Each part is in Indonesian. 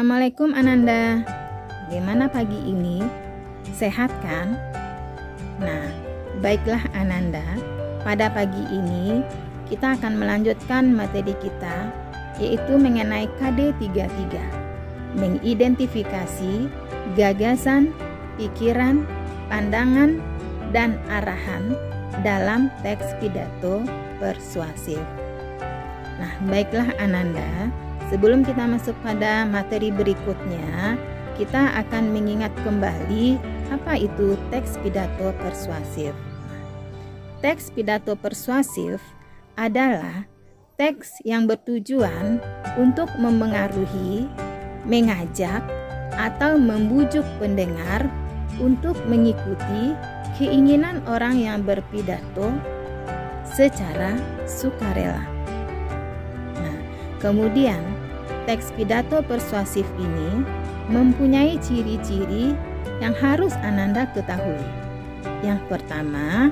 Assalamualaikum Ananda. Bagaimana pagi ini? Sehat kan? Nah, baiklah Ananda. Pada pagi ini kita akan melanjutkan materi kita, yaitu mengenai KD33. Mengidentifikasi gagasan, pikiran, pandangan, dan arahan dalam teks pidato persuasif. Nah, baiklah Ananda. Sebelum kita masuk pada materi berikutnya, kita akan mengingat kembali apa itu teks pidato persuasif. Teks pidato persuasif adalah teks yang bertujuan untuk memengaruhi, mengajak, atau membujuk pendengar untuk mengikuti keinginan orang yang berpidato secara sukarela. Nah, kemudian teks pidato persuasif ini mempunyai ciri-ciri yang harus Ananda ketahui. Yang pertama,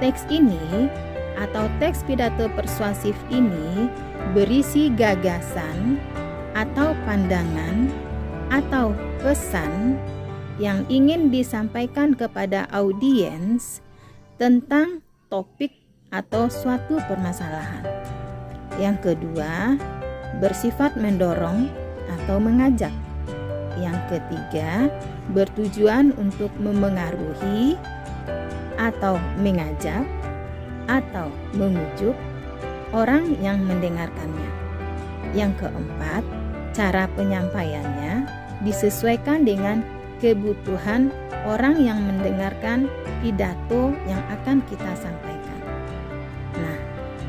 teks ini atau teks pidato persuasif ini berisi gagasan atau pandangan atau pesan yang ingin disampaikan kepada audiens tentang topik atau suatu permasalahan. Yang kedua, bersifat mendorong atau mengajak. Yang ketiga, bertujuan untuk memengaruhi atau mengajak atau memujuk orang yang mendengarkannya. Yang keempat, cara penyampaiannya disesuaikan dengan kebutuhan orang yang mendengarkan pidato yang akan kita sampaikan. Nah,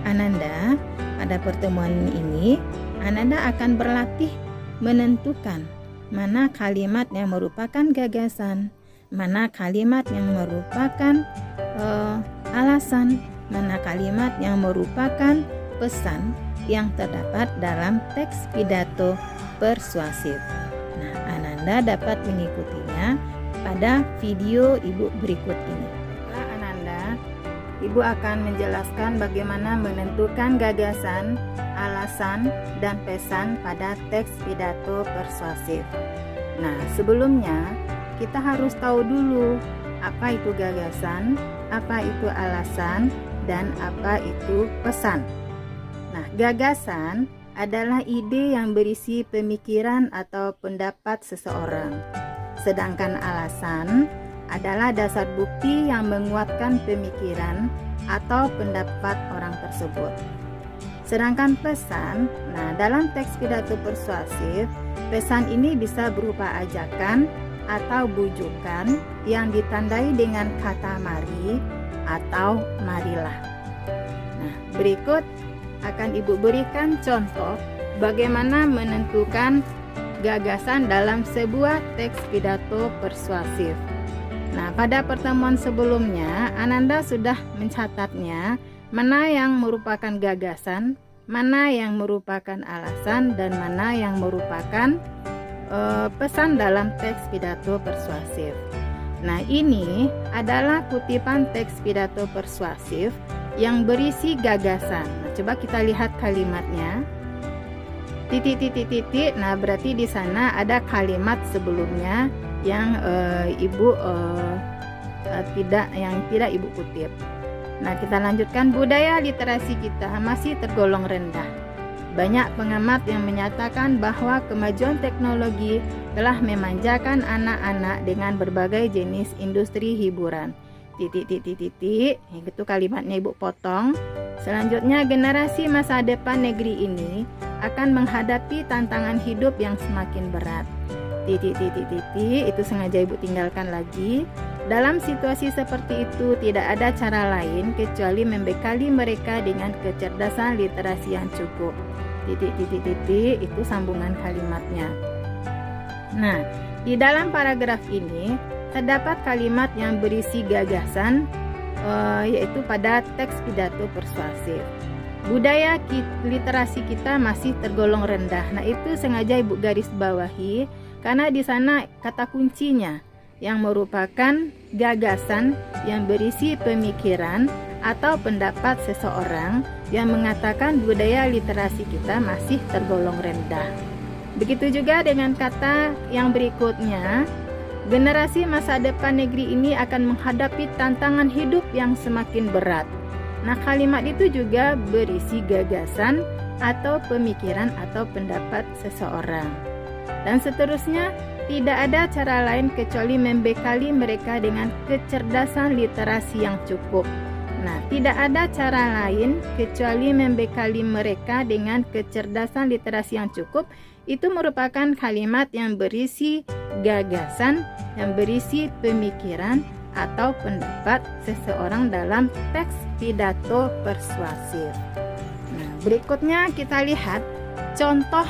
Ananda, pada pertemuan ini Ananda akan berlatih menentukan mana kalimat yang merupakan gagasan, mana kalimat yang merupakan alasan, mana kalimat yang merupakan pesan yang terdapat dalam teks pidato persuasif. Nah, Ananda dapat mengikutinya pada video Ibu berikut ini. Setelah Ananda, Ibu akan menjelaskan bagaimana menentukan gagasan, alasan, dan pesan pada teks pidato persuasif. Nah, sebelumnya kita harus tahu dulu apa itu gagasan, apa itu alasan, dan apa itu pesan. Nah, gagasan adalah ide yang berisi pemikiran atau pendapat seseorang. Sedangkan alasan adalah dasar bukti yang menguatkan pemikiran atau pendapat orang tersebut. Sedangkan pesan, nah dalam teks pidato persuasif, pesan ini bisa berupa ajakan atau bujukan yang ditandai dengan kata mari atau marilah. Nah, berikut akan Ibu berikan contoh bagaimana menentukan gagasan dalam sebuah teks pidato persuasif. Nah, pada pertemuan sebelumnya, Ananda sudah mencatatnya mana yang merupakan gagasan, mana yang merupakan alasan, dan mana yang merupakan pesan dalam teks pidato persuasif. Nah, ini adalah kutipan teks pidato persuasif yang berisi gagasan. Nah, coba kita lihat kalimatnya. Titik. Nah, berarti di sana ada kalimat sebelumnya yang tidak Ibu kutip. Nah, kita lanjutkan. Budaya literasi kita masih tergolong rendah. Banyak pengamat yang menyatakan bahwa kemajuan teknologi telah memanjakan anak-anak dengan berbagai jenis industri hiburan. Itu kalimatnya Ibu potong. Selanjutnya, generasi masa depan negeri ini akan menghadapi tantangan hidup yang semakin berat. Itu sengaja Ibu tinggalkan lagi. Dalam situasi seperti itu tidak ada cara lain kecuali membekali mereka dengan kecerdasan literasi yang cukup. Itu sambungan kalimatnya. Nah, di dalam paragraf ini terdapat kalimat yang berisi gagasan, yaitu pada teks pidato persuasif. Budaya literasi kita masih tergolong rendah. Nah, itu sengaja Ibu garis bawahi karena di sana kata kuncinya yang merupakan gagasan yang berisi pemikiran atau pendapat seseorang yang mengatakan budaya literasi kita masih tergolong rendah. Begitu juga dengan kata yang berikutnya, generasi masa depan negeri ini akan menghadapi tantangan hidup yang semakin berat. Nah, kalimat itu juga berisi gagasan atau pemikiran atau pendapat seseorang. Dan seterusnya, tidak ada cara lain kecuali membekali mereka dengan kecerdasan literasi yang cukup. Nah, tidak ada cara lain kecuali membekali mereka dengan kecerdasan literasi yang cukup. Itu merupakan kalimat yang berisi gagasan, yang berisi pemikiran atau pendapat seseorang dalam teks pidato persuasif. Nah, berikutnya kita lihat contoh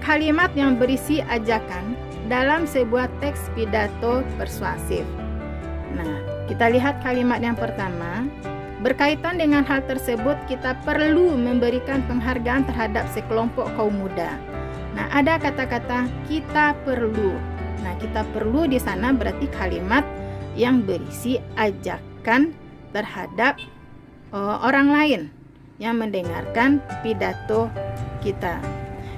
kalimat yang berisi ajakan dalam sebuah teks pidato persuasif. Nah, kita lihat kalimat yang pertama. Berkaitan dengan hal tersebut, kita perlu memberikan penghargaan terhadap sekelompok kaum muda. Nah, ada kata-kata kita perlu. Nah, kita perlu di sana berarti kalimat yang berisi ajakan terhadap orang lain yang mendengarkan pidato kita.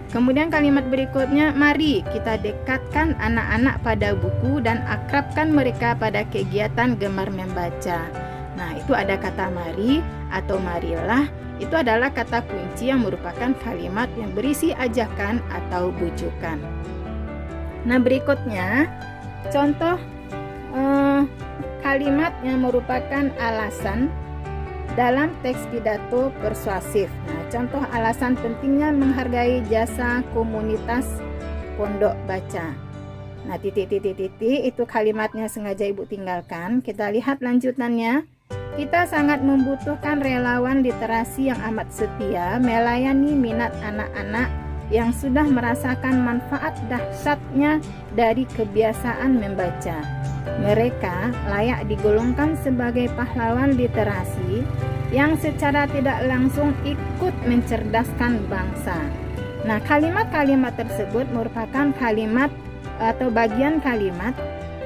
Kemudian kalimat berikutnya, mari kita dekatkan anak-anak pada buku dan akrabkan mereka pada kegiatan gemar membaca. Nah, itu ada kata mari atau marilah. Itu adalah kata kunci yang merupakan kalimat yang berisi ajakan atau bujukan. Nah, berikutnya contoh kalimat yang merupakan alasan dalam teks pidato persuasif. Nah, contoh alasan pentingnya menghargai jasa komunitas pondok baca. Nah, titik itu kalimatnya sengaja Ibu tinggalkan. Kita lihat lanjutannya. Kita sangat membutuhkan relawan literasi yang amat setia melayani minat anak-anak yang sudah merasakan manfaat dahsyatnya dari kebiasaan membaca. Mereka layak digolongkan sebagai pahlawan literasi yang secara tidak langsung ikut mencerdaskan bangsa. Nah, kalimat-kalimat tersebut merupakan kalimat atau bagian kalimat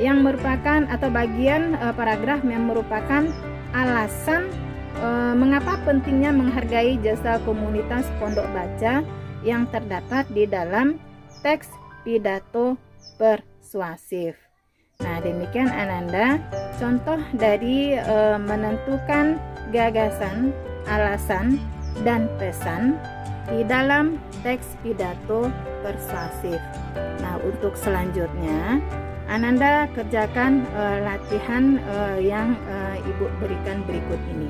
yang merupakan atau bagian paragraf yang merupakan alasan mengapa pentingnya menghargai jasa komunitas pondok baca yang terdapat di dalam teks pidato persuasif. Nah, demikian Ananda contoh dari menentukan gagasan, alasan, dan pesan di dalam teks pidato persuasif. Nah, untuk selanjutnya Ananda kerjakan latihan yang Ibu berikan berikut ini.